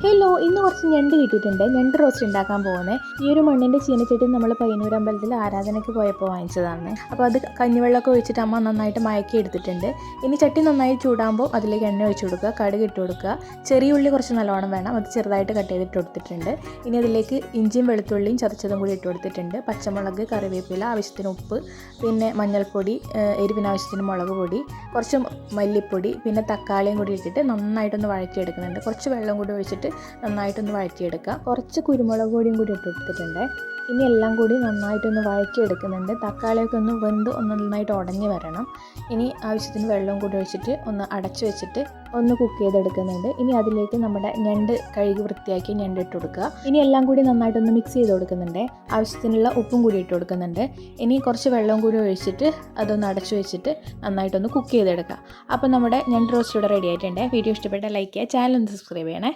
Hello, ഇന്ന് കുറച്ച് ഞണ്ട് കിട്ടിയിട്ടുണ്ട്. ഞണ്ട് റോസ്റ്റ് ഉണ്ടാക്കാൻ പോകുന്നത്. ഈ ഒരു മണ്ണിൻ്റെ ചീനച്ചട്ടി നമ്മൾ പയ്യന്നൂർ അമ്പലത്തിൽ ആരാധനയ്ക്ക് പോയപ്പോൾ വാങ്ങിച്ചതാണ്. അപ്പോൾ അത് കഞ്ഞിവെള്ളമൊക്കെ ഒഴിച്ചിട്ട് അമ്മ നന്നായിട്ട് മയക്കി എടുത്തിട്ടുണ്ട്. ഇനി ചട്ടി നന്നായി ചൂടാകുമ്പോൾ അതിലേക്ക് എണ്ണ ഒഴിച്ച് കൊടുക്കുക, കടുക് ഇട്ട് കൊടുക്കുക. ചെറിയ ഉള്ളി കുറച്ച് നല്ലോണം വേണം, അത് ചെറുതായിട്ട് കട്ട് ചെയ്തിട്ട് കൊടുത്തിട്ടുണ്ട്. ഇനി അതിലേക്ക് ഇഞ്ചിയും വെളുത്തുള്ളിയും ചതച്ചതും കൂടി ഇട്ട് കൊടുത്തിട്ടുണ്ട്. പച്ചമുളക്, കറിവേപ്പില, ആവശ്യത്തിന് ഉപ്പ്, പിന്നെ മഞ്ഞൾപ്പൊടി, എരിവിന് ആവശ്യത്തിന് മുളക് പൊടി, കുറച്ച് മല്ലിപ്പൊടി, പിന്നെ തക്കാളിയും കൂടി ഇട്ടിട്ട് നന്നായിട്ടൊന്ന് വഴറ്റിയെടുക്കുന്നുണ്ട്. കുറച്ച് വെള്ളം കൂടി ഒഴിച്ചിട്ട് നന്നായിട്ടൊന്ന് വഴറ്റിയെടുക്കുക. കുറച്ച് കുരുമുളക് പൊടിയും കൂടി ഇട്ട് കൊടുത്തിട്ടുണ്ട്. ഇനി എല്ലാം കൂടി നന്നായിട്ടൊന്ന് വഴറ്റിയെടുക്കുന്നുണ്ട്. തക്കാളിയൊക്കെ ഒന്ന് വെന്ത് നന്നായിട്ട് ഉടഞ്ഞ് വരണം. ഇനി ആവശ്യത്തിന് വെള്ളം കൂടി ഒഴിച്ചിട്ട് ഒന്ന് അടച്ചു വെച്ചിട്ട് ഒന്ന് കുക്ക് ചെയ്തെടുക്കുന്നുണ്ട്. ഇനി അതിലേക്ക് നമ്മുടെ ഞണ്ട് കഴുകി വൃത്തിയാക്കി ഞണ്ട് ഇട്ട് കൊടുക്കുക. ഇനി എല്ലാം കൂടി നന്നായിട്ടൊന്ന് മിക്സ് ചെയ്ത് കൊടുക്കുന്നുണ്ട്. ആവശ്യത്തിനുള്ള ഉപ്പും കൂടി ഇട്ട് കൊടുക്കുന്നുണ്ട്. ഇനി കുറച്ച് വെള്ളം കൂടി ഒഴിച്ചിട്ട് അതൊന്ന് അടച്ചു വെച്ചിട്ട് നന്നായിട്ടൊന്ന് കുക്ക് ചെയ്തെടുക്കുക. അപ്പോൾ നമ്മുടെ ഞണ്ട് റോസ്റ്റ് ഇവിടെ റെഡി ആയിട്ടുണ്ട്. വീഡിയോ ഇഷ്ടപ്പെട്ടാൽ ലൈക്ക് ചെയ്യുക, ചാനൽ ഒന്ന് സബ്സ്ക്രൈബ് ചെയ്യണേ.